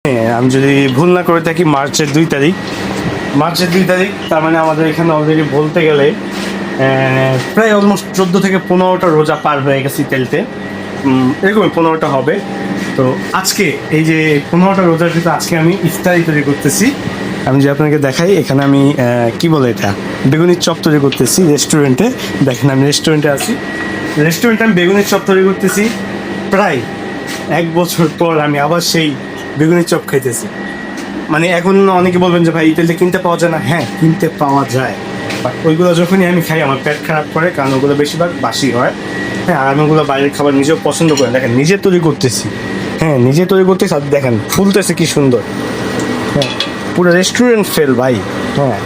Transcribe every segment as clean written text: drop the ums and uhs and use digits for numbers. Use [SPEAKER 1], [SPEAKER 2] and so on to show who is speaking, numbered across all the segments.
[SPEAKER 1] হ্যাঁ, আমি যদি ভুল না করে থাকি মার্চের 2 তারিখ, তার মানে আমাদের এখানে অলরেডি বলতে গেলে প্রায় অলমোস্ট 14 থেকে 15টা রোজা পার হয়ে গেছে ইতালিতে। এরকমই 15টা হবে। তো আজকে এই যে 15টা রোজার ভিতরে আজকে আমি ইফতারি তৈরি করতেছি। আমি যে আপনাকে দেখাই, এখানে আমি কি বলে এটা, বেগুনির চপ তৈরি করতেছি রেস্টুরেন্টে। দেখেন আমি রেস্টুরেন্টে আছি, রেস্টুরেন্টে আমি বেগুনির চপ তৈরি করতেছি। প্রায় 1 বছর পর আমি আবার সেই বেগুনির চপ খাইতেছি। মানে এখন অনেকে বলবেন যে ভাই ইতালিতে কিনতে পাওয়া যায় না। হ্যাঁ, কিনতে পাওয়া যায়, বাট ওইগুলো যখনই আমি খাই আমার পেট খারাপ করে, কারণ ওগুলো বেশিরভাগ বাসি হয়। হ্যাঁ, আর আমি ওগুলো বাইরের খাবার নিজেও পছন্দ করি। দেখেন নিজে তৈরি করতেছি, হ্যাঁ নিজে তৈরি করতেছি, আর দেখেন ফুলতেছে কি সুন্দর। হ্যাঁ, পুরো রেস্টুরেন্ট ফেল ভাই। হ্যাঁ,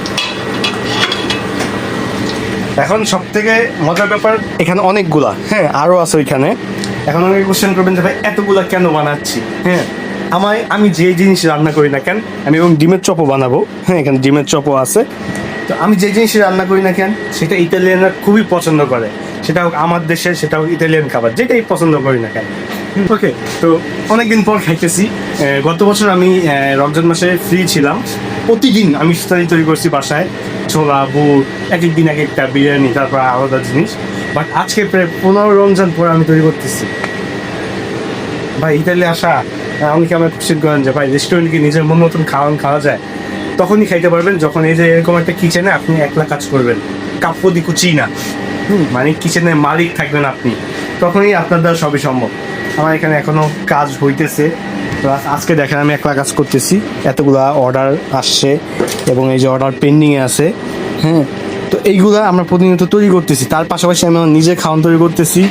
[SPEAKER 1] এখন সব থেকে মজার ব্যাপার এখানে অনেকগুলা, হ্যাঁ আরও আছে ওইখানে। এখন অনেকে কোশ্চেন করবেন যে ভাই এতগুলা কেন বানাচ্ছি। হ্যাঁ, আমি যে জিনিস রান্না করি না কেন, আমি এবং ডিমের চপও বানাবো। হ্যাঁ, এখানে ডিমের চপও আছে। তো আমি যে জিনিস রান্না করি না কেন সেটা ইতালিয়ানরা খুবই পছন্দ করে। সেটা হোক আমার দেশের, সেটা হোক ইতালিয়ান খাবার, যেটাই পছন্দ করি না কেন। ওকে, তো অনেকদিন পর খাইতেছি। গত বছর আমি রমজান মাসে ফ্রি ছিলাম, প্রতিদিন আমি ইফতারি তৈরি করছি বাসায়। ছোলা, বুট, এক এক দিন এক একটা বিরিয়ানি, তারপর আলাদা জিনিস। বাট আজকে প্রায় 15 রমজান পরে আমি তৈরি করতেছি। ভাই ইতালি আসা, অনেকে আমার কোশ্চেন করেন যে ভাই রেস্টুরেন্টে কি নিজের মন মতন খাওয়া যায়? তখনই খাইতে পারবেন যখন এই যে এরকম একটা কিচেনে আপনি একলা কাজ করবেন, কাপ্পো দি কুচিনা, মানে কিচেনের মালিক থাকবেন আপনি, তখনই আপনার দ্বারা সবই সম্ভব। আমার এখানে এখনো কাজ হইতেছে। তো আজকে দেখেন আমি একলা কাজ করতেছি, এতগুলা অর্ডার আসছে এবং এই যে অর্ডার পেন্ডিংয়ে আছে। হ্যাঁ, তো এইগুলা আমরা প্রতিনিয়ত তৈরি করতেছি, তার পাশাপাশি আমি আমার নিজে খাওয়ান তৈরি করতেছি।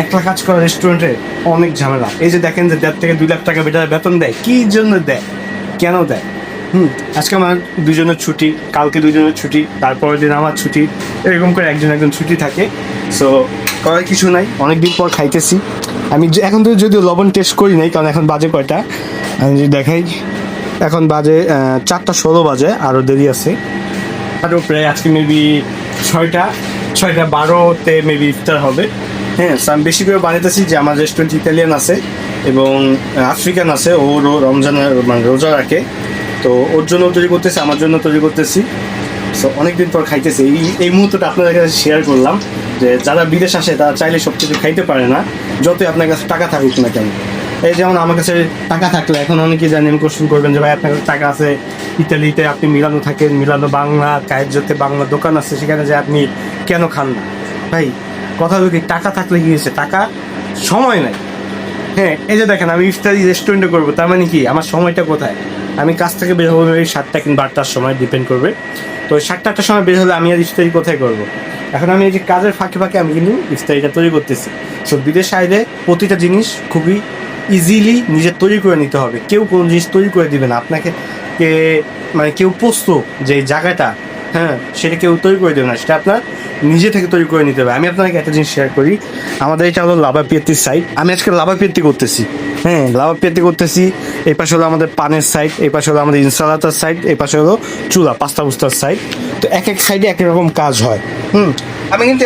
[SPEAKER 1] একলা কাজ করা রেস্টুরেন্টে অনেক ঝামেলা। এই যে দেখেন যে 1.5 থেকে 2 লাখ টাকা বেতন দেয়, কি জন্য দেয়, কেন দেয়? আজকে আমার 2জনের ছুটি, কালকে 2জনের ছুটি, তারপরের দিন আমার ছুটি, এরকম করে একজন ছুটি থাকে। সো করার কিছু নাই, অনেকদিন পর খাইতেছি। আমি এখন তো যদিও লবণ টেস্ট করি নাই, কারণ এখন বাজে কয়টা আমি যদি দেখাই, এখন বাজে 4টা 16 বাজে, আরও দেরি আছে। আরও প্রায় আজকে মেবি 6টা 12তে মেবি ইফতার হবে। হ্যাঁ, আমি বেশি করে বানাইতেছি যে আমার রেস্টুরেন্ট ইতালিয়ান আছে এবং আফ্রিকান আছে, ওরও রমজানের মানে রোজা রাখে। তো ওর জন্য তৈরি করতেছি, আমার জন্য তৈরি করতেছি। সো অনেকদিন পর খাইতেছি। এই মুহূর্তটা আপনাদের কাছে শেয়ার করলাম যে যারা বিদেশ আসে তারা চাইলে সব কিছু খাইতে পারে না, যতই আপনার কাছে টাকা থাকুক না কেন। এই যেমন আমার কাছে টাকা থাকলে, এখন অনেকেই জানেন কোশ্চেন করবেন যে ভাই আপনার কাছে টাকা আছে, ইতালিতে আপনি মিলানো থাকেন, মিলানো বাংলা কায়েজ্জোতে বাংলা দোকান আছে, সেখানে যে আপনি কেন খান না? ভাই কথা বলি, টাকা থাকলে কি হয়েছে, টাকা সময় নাই। হ্যাঁ, এই যে দেখেন আমি ইফতারি রেস্টুরেন্টে করবো, তার মানে কি আমার সময়টা কোথায়? আমি কাজ থেকে বের হবো ওই 7টা কিংবা 8টার সময়, ডিপেন্ড করবে। তো 7টা 8টার সময় বের হলে আমি আর ইফতারি কোথায় করবো? এখন আমি এই যে কাজের ফাঁকে ফাঁকে আমি কিন্তু ইফতারিটা তৈরি করতেছি। সো বিদেশে আইলে প্রতিটা জিনিস খুবই ইজিলি নিজে তৈরি করে নিতে হবে। কেউ কোনো জিনিস তৈরি করে দিবে না আপনাকে, মানে কেউ পোস্ত যে জায়গাটা, হ্যাঁ সেটা কেউ তৈরি করে দেবে না, সেটা আপনার নিজে থেকে তৈরি করে নিতে হবে। আমি আপনাকে একটা জিনিস শেয়ার করি, আমাদের এটা হলো লাভা পিয়াতির সাইড। আমি আজকে লাভা পিয়াতি করতেছি। হ্যাঁ, লাভা পিয়াতি করতেছি। এই পাশে হলো আমাদের পানের সাইড, এই পাশে হলো আমাদের ইনসালাতার সাইড, এই পাশে হলো চুলা পাস্তা পুস্তার সাইড। তো এক এক সাইডে এক রকম কাজ হয়। আমি কিন্তু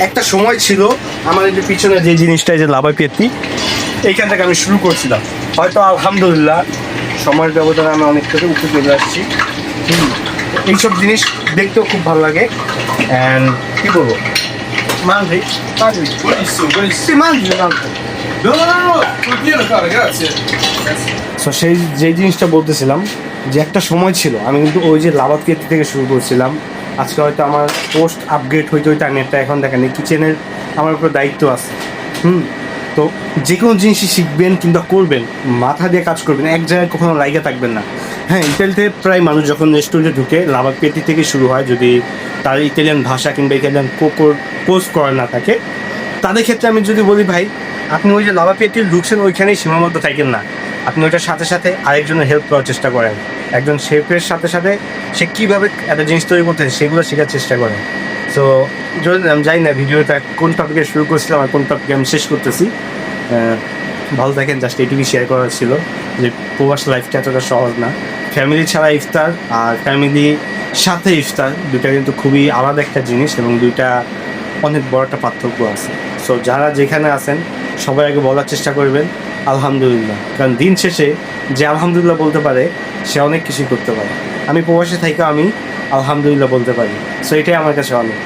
[SPEAKER 1] একটা সময় ছিল আমার এই যে পিছনে যে জিনিসটা, যে লাভা পিয়াতি, এইখান থেকে আমি শুরু করছিলাম। হয়তো আলহামদুলিল্লাহ সময়ের ব্যবধানে আমি অনেক থেকে উপরে চলে আসছি। এইসব জিনিস দেখতেও খুব ভালো লাগে। অ্যান্ড কী বলবো, mangi? Sì, mangi un altro.
[SPEAKER 2] No, sul pieno, cara, grazie.
[SPEAKER 1] So সেই যেই জিনিসটা বলতেছিলাম, যে একটা সময় ছিল আমি কিন্তু ওই যে লাভা পিয়াতি থেকে শুরু করছিলাম। আজকে হয়তো আমার পোস্ট আপগ্রেড হইতে আমি একটা এখন দেখেন এই কিচেনের আমার উপর দায়িত্ব আছে। তো যে কোনো জিনিসই শিখবেন কিংবা করবেন, মাথা দিয়ে কাজ করবেন, এক জায়গায় কখনো লাইগা থাকবেন না। হ্যাঁ, ইতালিতে প্রায় মানুষ যখন রেস্টুরেন্টে ঢুকে লাভা পেটি থেকে শুরু হয়, যদি তার ইতালিয়ান ভাষা কিংবা ইতালিয়ান কোর্স করা না থাকে, তাদের ক্ষেত্রে আমি যদি বলি ভাই আপনি ওই যে লাভা পেটি ঢুকছেন ওইখানেই সীমাবদ্ধ থাকেন না, আপনি ওইটার সাথে সাথে আরেকজনের হেল্প করার চেষ্টা করেন। একজন শেফের সাথে সাথে সে কীভাবে একটা জিনিস তৈরি করতেছে সেগুলো শেখার চেষ্টা করেন। সো যদি আমি জানি না ভিডিওটা কোন টপিকে শুরু করছিলাম আর কোন টপিকে আমি শেষ করতেছি। ভালো থাকেন, জাস্ট এইটুকুই শেয়ার করার ছিল যে প্রবাস লাইফটা এতটা সহজ না। ফ্যামিলি ছাড়া ইফতার আর ফ্যামিলির সাথে ইফতার দুটা কিন্তু খুবই আলাদা একটা জিনিস এবং দুইটা অনেক বড় একটা পার্থক্য আছে। সো যারা যেখানে আছেন সবাই আগে বলার চেষ্টা করবেন আলহামদুলিল্লাহ, কারণ দিন শেষে যে আলহামদুলিল্লাহ বলতে পারে সে অনেক কিছুই করতে পারে। আমি প্রবাসে থাইকা আমি আলহামদুলিল্লাহ বলতে পারি, সো এটাই আমার কাছে অনেক।